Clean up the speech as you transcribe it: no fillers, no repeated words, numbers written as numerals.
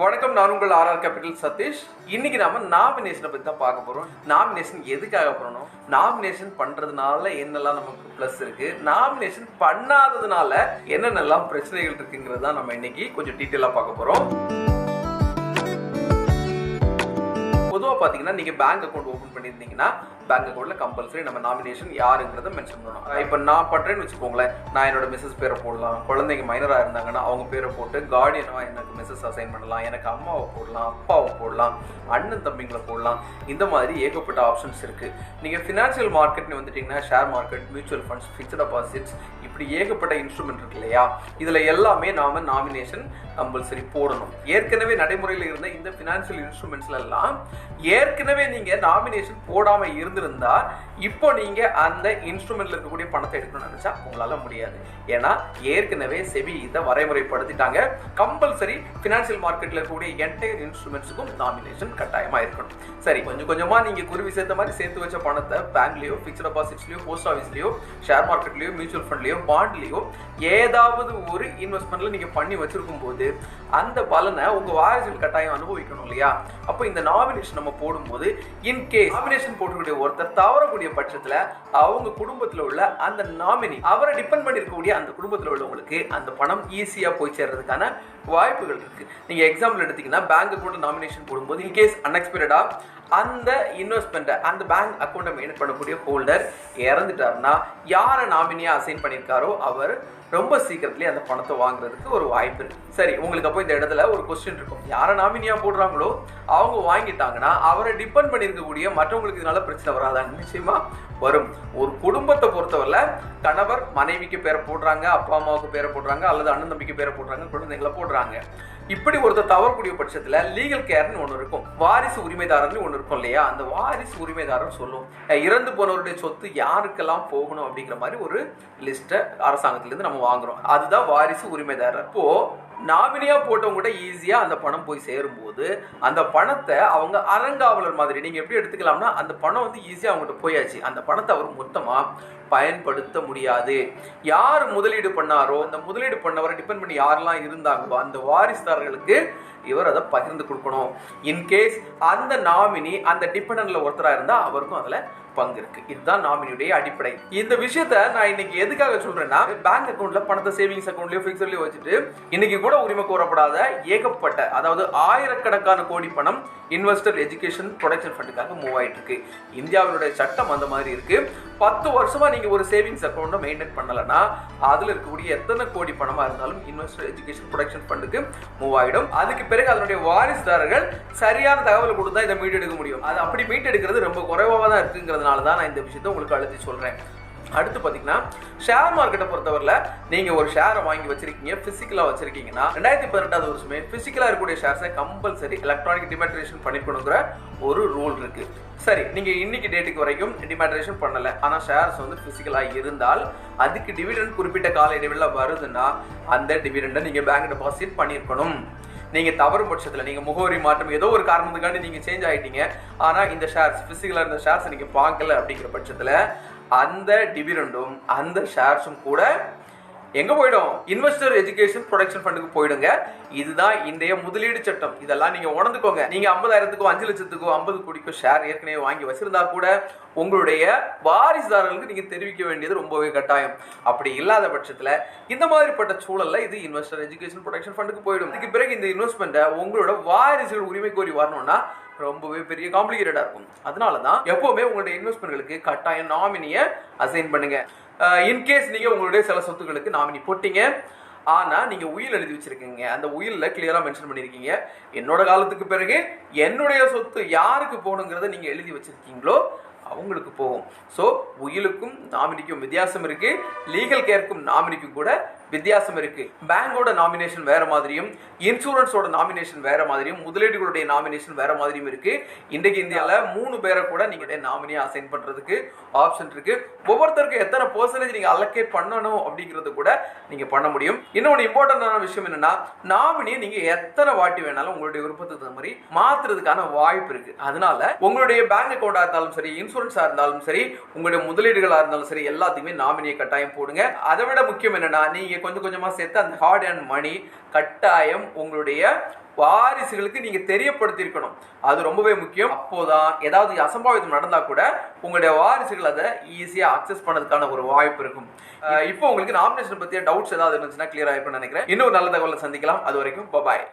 வணக்கம், நான் உங்கள் ஆர்ஆர் கேபிட்டல் சதீஷ். இன்னைக்கு நாம நாமினேஷனை பத்தி தான் பார்க்க போறோம். நாமினேஷன் எதுக்காக பண்ணணும், நாமினேஷன் பண்றதுனால என்னெல்லாம் நமக்கு பிளஸ் இருக்கு, நாமினேஷன் பண்ணாததுனால என்னென்னலாம் பிரச்சனைகள் இருக்குங்கிறது தான் நம்ம இன்னைக்கு கொஞ்சம் டீட்டெயிலா பார்க்க போறோம். பொதுவாக பார்த்தீங்கன்னா நீங்கள் பேங்க் அக்கௌண்ட் ஓப்பன் பண்ணியிருந்தீங்கன்னா பேங்க் அக்கௌண்ட்டில் கம்பல்சரி நம்ம நாமினேஷன் யாருங்கிறத மென்ஷன் பண்ணணும். இப்போ நான் பண்ணுறேன்னு வச்சுக்கோங்களேன், நான் என்னோட மிஸ்ஸஸ் பேரை போடலாம், குழந்தைங்க மைனராக இருந்தாங்கன்னா அவங்க பேரை போட்டு கார்டியனாக எனக்கு மிஸ்ஸஸ் அசைன் பண்ணலாம், எனக்கு அம்மாவை போடலாம், அப்பாவை போடலாம், அண்ணன் தம்பிங்களை போடலாம். இந்த மாதிரி ஏகப்பட்ட ஆப்ஷன்ஸ் இருக்குது. நீங்கள் ஃபினான்ஷியல் மார்க்கெட்னு வந்துட்டிங்கன்னா share market, mutual funds, fixed deposits, இப்படி ஏகப்பட்ட இன்ஸ்ட்ருமெண்ட் இருக்கு இல்லையா, இதில் எல்லாமே நாம் நாமினேஷன் கம்பல்சரி போடணும். ஏற்கனவே நடைமுறையில் இருந்த இந்த ஃபினான்ஷியல் இன்ஸ்ட்ருமெண்ட்ஸ்லாம் ஏற்கனவே நீங்கள் நாமினேஷன் போடாமல் இருந்திருந்தா இப்போ நீங்கள் அந்த இன்ஸ்ட்ருமெண்ட்ல இருக்கக்கூடிய பணத்தை எடுக்கணும்னு நினச்சா உங்களால் முடியாது. ஏன்னா ஏற்கனவே செபி இதை வரைமுறைப்படுத்திட்டாங்க. கம்பல்சரி ஃபினான்ஷியல் மார்க்கெட்டில் இருக்கக்கூடிய என்டையர் இன்ஸ்ட்ருமெண்ட்ஸுக்கும் நாமினேஷன் கட்டாயமாக இருக்கணும். சரி, கொஞ்சம் கொஞ்சமாக நீங்கள் குருவி சேர்த்த மாதிரி சேர்த்து வச்ச பணத்தை பேங்க்லேயோ, ஃபிக்ஸ்ட் டெபாசிட்ஸ்லையோ, போஸ்ட் ஆஃபீஸ்லையோ, ஷேர் மார்க்கெட்லையோ, மியூச்சுவல் ஃபண்ட்லையோ, பாண்ட்லையோ ஏதாவது ஒரு இன்வெஸ்ட்மெண்ட்ல நீங்கள் பண்ணி வச்சிருக்கும் போது அந்த பலனை உங்கள் வாரிசுகள் கட்டாயம் அனுபவிக்கணும் இல்லையா? அப்போ இந்த நாமினேஷன் நம்ம போடும்போது இன்கேஸ் நாமினேஷன் போடக்கூடிய ஒருத்தர் தவறக்கூடிய பட்சத்தில் அவங்க குடும்பத்தில் உள்ள அந்த நாமினி, அவரை டிபெண்ட் பண்ணி இருக்கக்கூடிய அந்த குடும்பத்தில் உள்ளவங்களுக்கு அந்த பணம் ஈஸியாக போய் சேர்றதுக்கான வாய்ப்புகள் இருக்கு. நீங்க எக்ஸாம்பிள் எடுத்தீங்கன்னா பேங்க் அக்கௌண்ட் நாமினேஷன் போடும்போது இன்கேஸ் அன்எக்ஸ்பெக்டடா அந்த இன்வெஸ்ட்மெண்ட்டை, அந்த பேங்க் அக்கௌண்ட்டை மெயின்டைன் பண்ணக்கூடிய ஹோல்டர் இறந்துட்டாருன்னா யாரை நாமினியா அசைன் பண்ணியிருக்காரோ அவர் ரொம்ப சீக்கிரத்திலே அந்த பணத்தை வாங்குறதுக்கு ஒரு வாய்ப்பு இருக்கு. சரி, உங்களுக்கு அப்போ இந்த இடத்துல ஒரு கொஸ்டின் இருக்கும், யாரை நாமினியா போடுறாங்களோ அவங்க வாங்கிட்டாங்கன்னா அவரை டிபெண்ட் பண்ணியிருக்கக்கூடிய மற்றவங்களுக்கு இதனால பிரச்சனை வராதான்னு? நிச்சயமா வரும். ஒரு குடும்பத்தை பொறுத்தவரை கணவர் மனைவிக்கு பேரை போடுறாங்க, அப்பா அம்மாவுக்கு பேரை போடுறாங்க, அல்லது அண்ணன் தம்பிக்கு பேரை போடுறாங்க, குழந்தைங்களை போடுறாங்க. இப்படி ஒருத்தர் தவறக்கூடிய பட்சத்துல லீகல் கேர்னு ஒன்று இருக்கும், வாரிசு உரிமைதாரர்னு ஒன்று இருக்கும் இல்லையா? அந்த வாரிசு உரிமைதாரர் சொல்லும் இறந்து போனவருடைய சொத்து யாருக்கெல்லாம் போகணும் அப்படிங்கிற மாதிரி ஒரு லிஸ்ட்டை அரசாங்கத்திலிருந்து நம்ம வாங்குறோம். அதுதான் வாரிசு உரிமைதாரர். இப்போ நாமினியா போட்டவங்க கூட ஈஸியா அந்த பணம் போய் சேரும்போது அந்த பணத்தை அவங்க அறங்காவலர் மாதிரி நீங்க எப்படி எடுத்துக்கலாம்னா, அந்த பணம் வந்து ஈஸியா அவங்ககிட்ட போயாச்சு, அந்த பணத்தை அவர் மொத்தமா பயன்படுத்த முடியாது. யார் முதலீடு பண்ணாரோ அந்த முதலீடு பண்ணவரை டிபெண்ட் பண்ணி யாரெல்லாம் இருந்தாங்களோ அந்த வாரிசுதாரர்களுக்கு இவர் அதை பகிர்ந்து கொடுக்கணும். இன்கேஸ் அந்த நாமினி அந்த டிபெண்டன்ட்ல ஒருத்தரா இருந்தா அவருக்கும் அதுல பங்கு இருக்கு. இதுதான் நாமினியுடைய அடிப்படை. இந்த விஷயத்த நான் இன்னைக்கு எதுக்காக சொல்றேன்னா, பேங்க் அக்கௌண்ட்ல பணத்தை சேவிங்ஸ் அக்கௌண்ட்லயோ பிக்ஸ்ட்லயோ வச்சுட்டு இன்னைக்கு கூட உரிமை கோரப்படாத ஏகப்பட்ட, அதாவது ஆயிரக்கணக்கான கோடி பணம் இன்வெஸ்டர் எஜுகேஷன் ப்ரொடெக்ஷன் ஃபண்டுக்காக மூவ் ஆயிட்டு இருக்கு. இந்தியாவுடைய சட்டம் அந்த மாதிரி இருக்கு. 10 வருஷமா நீங்க ஒரு சேவிங்ஸ் அக்கௌண்ட்டை மெயின்டைன் பண்ணலன்னா அதுல இருக்கக்கூடிய எத்தனை கோடி பணமா இருந்தாலும் இன்வெஸ்டர் எஜுகேஷன் ப்ரொடெக்ஷன் ஃபண்டுக்கு மூவ் ஆயிடும். அதுக்கு பிறகு அதனுடைய வாரிசுதாரர்கள் சரியான தகவல் கொடுத்தா இதை மீட்டெடுக்க முடியும். அது அப்படி மீட்டெடுக்கிறது ரொம்ப குறைவாக தான் இருக்குங்கிறதுனால தான் நான் இந்த விஷயத்தை உங்களுக்கு அழுத்தி சொல்றேன். அடுத்து பார்த்தீங்கன்னா, ஷேர் மார்க்கெட்டை பொறுத்தவரை நீங்க ஒரு ஷேரை வாங்கி வச்சிருக்கீங்க, பிசிக்கலா வச்சிருக்கீங்கன்னா 2018 வருஷமே பிசிக்கலா இருக்கக்கூடிய ஷேர்ஸை கம்பல்சரி எலக்ட்ரானிக் டிமேட்ரேஷன் பண்ணிக்கணுங்கிற ஒரு ரூல் இருக்கு. சரி, நீங்க இன்னைக்கு டேட்டுக்கு வரைக்கும் டிமேட்ரேஷன் பண்ணல, ஆனா ஷேர்ஸ் வந்து பிசிக்கலா இருந்தால் அதுக்கு டிவிடெண்ட் குறிப்பிட்ட கால இடைவெளியில் வருதுன்னா அந்த டிவிடெண்டை நீங்க பேங்க் டெபாசிட் பண்ணியிருக்கணும். நீங்க தவறும் பட்சத்தில் நீங்க முகவரி மாற்றம் ஏதோ ஒரு காரணத்துக்காண்டி நீங்க சேஞ்ச் ஆயிட்டீங்க, ஆனா இந்த ஷேர்ஸ் பிசிக்கலா இருந்த ஷேர்ஸ் நீங்க பார்க்கல அப்படிங்கிற பட்சத்தில் அந்த டிவிடெண்டும் அந்த ஷேர்ஸும் கூட எங்க போயிடும்? இன்வெஸ்டர் எஜுகேஷன் ப்ரொடெக்ஷன் ஃபண்டுக்கு போயிடுங்க. இதுதான் இன்றைய முதலீடு சட்டம். இதெல்லாம் நீங்க உணர்ந்துக்கோங்க. நீங்க 50,000க்கோ 5 லட்சத்துக்கோ 50 கோடிக்கோ ஷேர் ஏற்கனவே வாங்கி வச்சிருந்தா கூட உங்களுடைய வாரிசுதாரர்களுக்கு நீங்க தெரிவிக்க வேண்டியது ரொம்பவே கட்டாயம். அப்படி இல்லாத பட்சத்துல இந்த மாதிரிப்பட்ட சூழல்ல இது இன்வெஸ்டர் எஜுகேஷன் ப்ரொடெக்ஷன் ஃபண்டுக்கு போயிடும். இதுக்கு பிறகு இந்த இன்வெஸ்ட்மெண்ட்டை உங்களோட வாரிசுகள் உரிமை கோரி வரணும்னா ரொம்பவே பெரிய காம்ப்ளிகேட்டடா இருக்கும். அதனாலதான் எப்பவுமே உங்களுடைய இன்வெஸ்ட்மெண்ட்களுக்கு கட்டாயம் நாமினியை அசைன் பண்ணுங்க. இன்கேஸ் நீங்க உங்களுடைய சில சொத்துக்களுக்கு நாமினி போட்டீங்க, ஆனா நீங்க உயில் எழுதி வச்சிருக்கீங்க, அந்த உயில்ல கிளியரா மென்ஷன் பண்ணிருக்கீங்க என்னோட காலத்துக்கு பிறகு என்னுடைய சொத்து யாருக்கு போகணுங்கிறத நீங்க எழுதி வச்சிருக்கீங்களோ அவங்களுக்கு போகும். ஸோ உயிலுக்கும் நாமினிக்கும் வித்தியாசம் இருக்கு, லீகல் கேருக்கும் நாமினிக்கும் கூட வித்தியாசம் இருக்கு. பேங்கோட நாமினேஷன் வேற மாதிரியும், இன்சூரன்ஸோட நாமினேஷன் வேற மாதிரியும், முதலீடுகளுடைய நாமினேஷன் வேற மாதிரியும் இருக்கு. இன்றைக்கு இந்தியாவில் 3 பேரை கூட நீங்க நாமினியா அசைன் பண்றதுக்கு ஆப்ஷன் இருக்கு. ஒவ்வொருத்தருக்கும் எத்தனை பெர்சன்டேஜ் நீங்க அலோகேட் பண்ணணும் அப்படிங்கிறது கூட நீங்க பண்ண முடியும். இன்னொன்று இம்பார்ட்டன்டான விஷயம் என்னன்னா, நாமினியை நீங்க எத்தனை வாட்டி வேணாலும் உங்களுடைய விருப்பத்துக்கு தகுந்த மாதிரி மாத்துறதுக்கான வாய்ப்பு இருக்கு. அதனால உங்களுடைய பேங்க் அக்கௌண்டா இருந்தாலும் சரி, இன்சூரன்ஸா இருந்தாலும் சரி, உங்களுடைய முதலீடுகளா இருந்தாலும் சரி, எல்லாத்தையுமே நாமினியை கட்டாயம் போடுங்க. அதை விட முக்கியம் என்னன்னா, நீங்க கொஞ்சம் கொஞ்சமாக சேர்த்து அந்த ஹார்ட் அண்ட் மணி கட்டாயம் உங்களுடைய வாரிசுகளுக்கு நீங்க தெரியப்படுத்தியிருக்கணும். அது ரொம்பவே முக்கியம். அப்போதான் ஏதாவது அசம்பாவிதம் நடந்தா கூட உங்களுடைய வாரிசுகள் அதை ஈஸியா அக்சஸ் பண்ணதுக்கான ஒரு வாய்ப்பு இருக்கும். இப்போ உங்களுக்கு நாமினேஷன் பத்திய டவுட்ஸ் ஏதாவது இருந்துச்சுன்னா கிளியர் ஆயிருக்கும்னு நினைக்கிறேன். இன்னும் நல்ல தகவலை சந்திக்கலாம். அது வரைக்கும் பாய்.